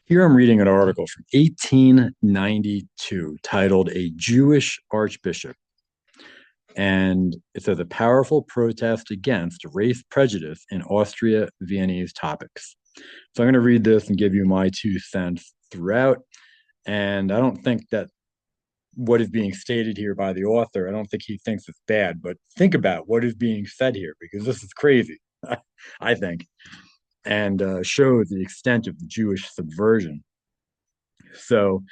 Here I'm reading an article from 1892 titled A Jewish Archbishop. And it says a powerful protest against race prejudice in Austria Viennese topics. So I'm going to read this and give you my 2 cents throughout. And I don't think that what is being stated here by the author, I don't think he thinks it's bad, but think about what is being said here because this is crazy, I think, and shows the extent of the Jewish subversion. So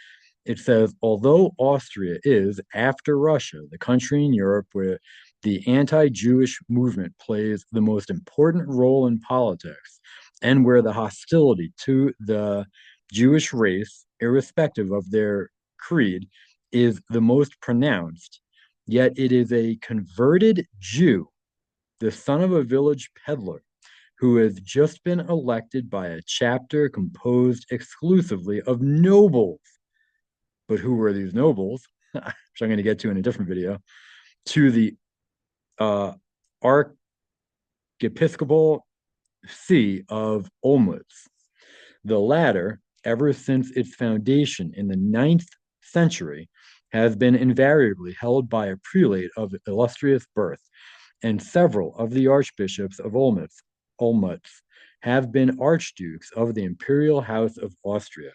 it says, although Austria is, after Russia, the country in Europe where the anti Jewish movement plays the most important role in politics, and where the hostility to the Jewish race, irrespective of their creed, is the most pronounced, yet it is a converted Jew, the son of a village peddler, who has just been elected by a chapter composed exclusively of nobles. But who were these nobles, which I'm going to get to in a different video, to the uh, archiepiscopal see of Olmutz. The latter, ever since its foundation in the ninth century, has been invariably held by a prelate of illustrious birth, and several of the archbishops of Olmutz have been archdukes of the imperial house of Austria.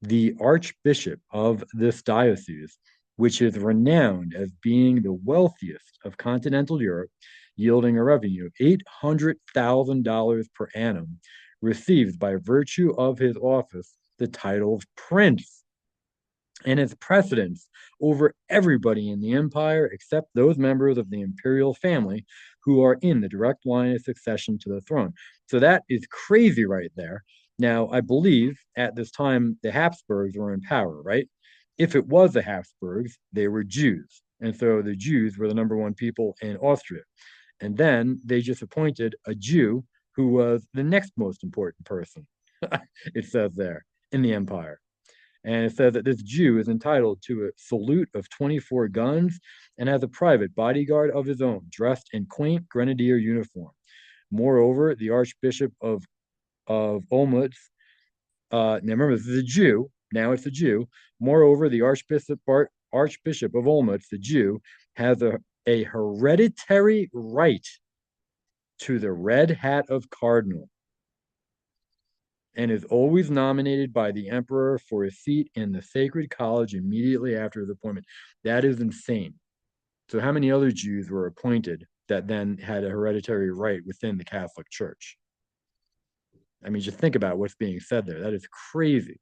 The archbishop of this diocese, which is renowned as being the wealthiest of continental Europe, yielding a revenue of $800,000 per annum, receives by virtue of his office the title of prince and its precedence over everybody in the empire except those members of the imperial family who are in the direct line of succession to the throne. So that is crazy right there. Now, I believe at this time the Habsburgs were in power, right? If it was the Habsburgs, they were Jews. And so the Jews were the number one people in Austria. And then they just appointed a Jew who was the next most important person, it says there, in the empire. And it says that this Jew is entitled to a salute of 24 guns and has a private bodyguard of his own, dressed in quaint grenadier uniform. Moreover, the Archbishop of Olmutz, now remember, this is a Jew, now it's a Jew. Moreover, the Archbishop of Olmutz, the Jew, has a hereditary right to the red hat of cardinal and is always nominated by the emperor for a seat in the sacred college immediately after his appointment. That is insane. So, how many other Jews were appointed that then had a hereditary right within the Catholic Church? I mean, just think about what's being said there. That is crazy.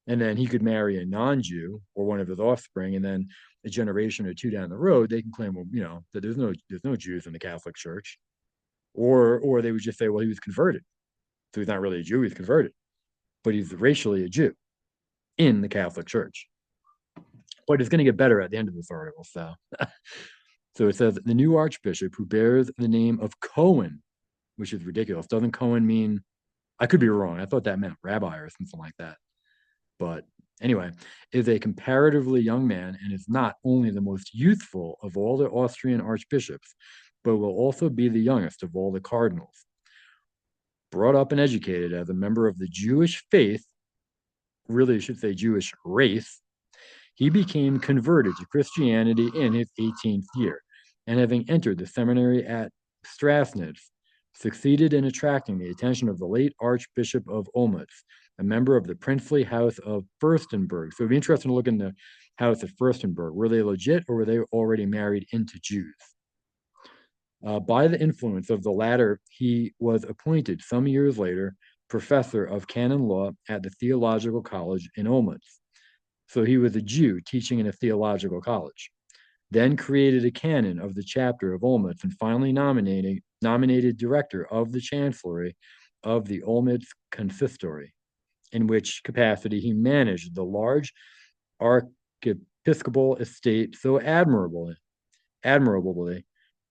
And then he could marry a non-Jew or one of his offspring, and then a generation or two down the road, they can claim, well, that there's no Jews in the Catholic Church, or they would just say, well, he was converted, so he's not really a Jew, he's converted, but he's racially a Jew in the Catholic Church. But it's going to get better at the end of this article. So it says the new archbishop who bears the name of Cohen, which is ridiculous. Doesn't Cohen mean? I could be wrong. I thought that meant rabbi or something like that. But anyway, is a comparatively young man and is not only the most youthful of all the Austrian archbishops, but will also be the youngest of all the cardinals. Brought up and educated as a member of the Jewish faith, really, I should say Jewish race, he became converted to Christianity in his 18th year, and having entered the seminary at Strasnitz, succeeded in attracting the attention of the late Archbishop of Olmutz, a member of the princely house of Furstenberg. So it'd be interesting to look in the house of Furstenberg. Were they legit or were they already married into Jews? By the influence of the latter, he was appointed some years later professor of canon law at the Theological College in Olmutz. So he was a Jew teaching in a theological college. Then created a canon of the chapter of Olmutz and finally nominated director of the chancellery of the Olmutz consistory, in which capacity he managed the large archiepiscopal estate so admirably,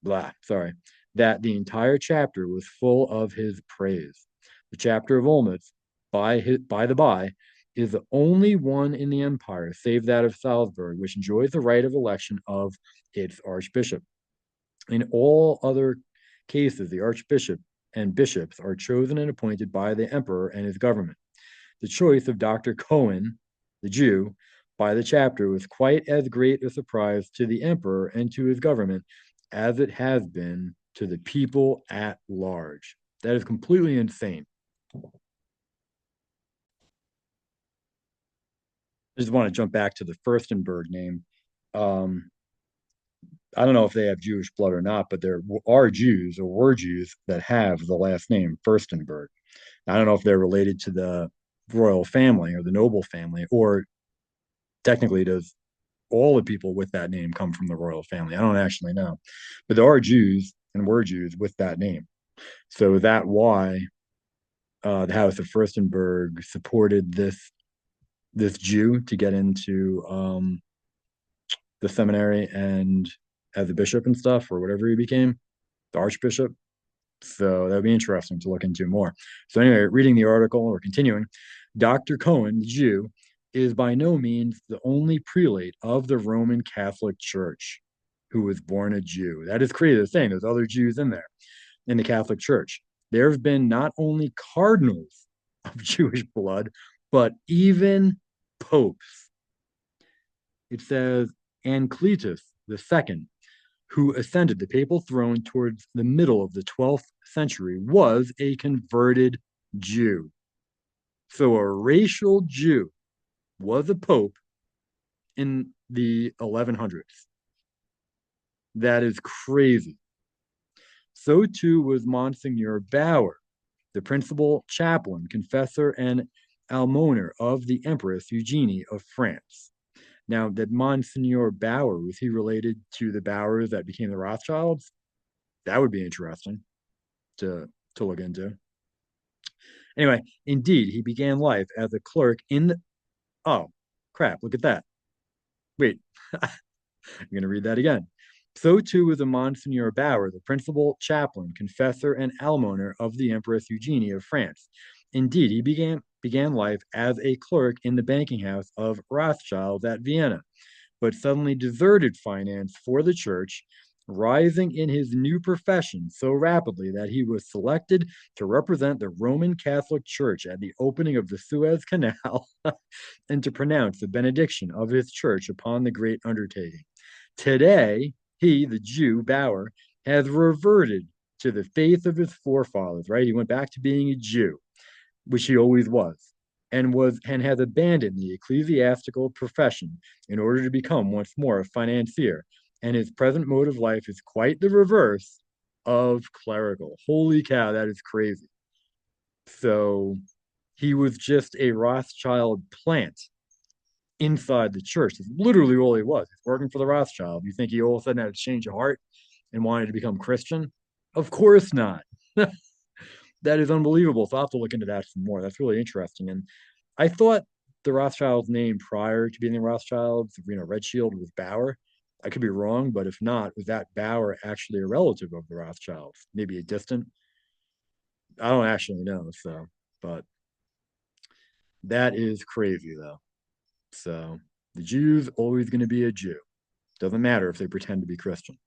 that the entire chapter was full of his praise. The chapter of Olmutz, by the by, is the only one in the empire, save that of Salzburg, which enjoys the right of election of its archbishop. In all other cases, the archbishop and bishops are chosen and appointed by the emperor and his government. The choice of Dr. Cohen, the Jew, by the chapter was quite as great a surprise to the emperor and to his government as it has been to the people at large. That is completely insane. I just want to jump back to the Furstenberg name. Um, I don't know if they have Jewish blood or not, but there are Jews or were Jews that have the last name Furstenberg. I don't know if they're related to the royal family or the noble family, or technically does all the people with that name come from the royal family. I don't actually know, but there are Jews and were Jews with that name. So is that why the House of Furstenberg supported this Jew to get into the seminary and as a bishop and stuff, or whatever he became, the archbishop? So that would be interesting to look into more. So anyway, reading the article or continuing, Dr. Cohen, the Jew, is by no means the only prelate of the Roman Catholic Church who was born a Jew. That is crazy. They're saying there's other Jews in there in the Catholic Church. There have been not only cardinals of Jewish blood, but even popes. It says Ancletus II, who ascended the papal throne towards the middle of the 12th century, was a converted Jew. So a racial Jew was a pope in the 1100s. That is crazy. So too was Monsignor Bauer, the principal chaplain, confessor, and almoner of the Empress Eugenie of France. Now, that Monsignor Bauer, was he related to the Bauers that became the Rothschilds? That would be interesting to look into. Anyway, indeed, he began life as a clerk in the. Oh, crap, look at that. Wait, I'm going to read that again. So too was a Monsignor Bauer, the principal chaplain, confessor, and almoner of the Empress Eugenie of France. Indeed, he began life as a clerk in the banking house of Rothschild at Vienna, but suddenly deserted finance for the church, rising in his new profession so rapidly that he was selected to represent the Roman Catholic Church at the opening of the Suez Canal and to pronounce the benediction of his church upon the great undertaking. Today, he, the Jew, Bauer, has reverted to the faith of his forefathers, right? He went back to being a Jew, which he always was and has abandoned the ecclesiastical profession in order to become once more a financier. And his present mode of life is quite the reverse of clerical. Holy cow, that is crazy. So he was just a Rothschild plant inside the church. That's literally all he was. He's working for the Rothschild. You think he all of a sudden had a change of heart and wanted to become Christian? Of course not. That is unbelievable. So I'll have to look into that some more. That's really interesting. And I thought the Rothschild's name prior to being the Rothschilds, Red Shield was Bauer. I could be wrong, but if not, was that Bauer actually a relative of the Rothschilds? Maybe a distant? I don't actually know. So, but that is crazy though. So the Jew's always going to be a Jew. Doesn't matter if they pretend to be Christian.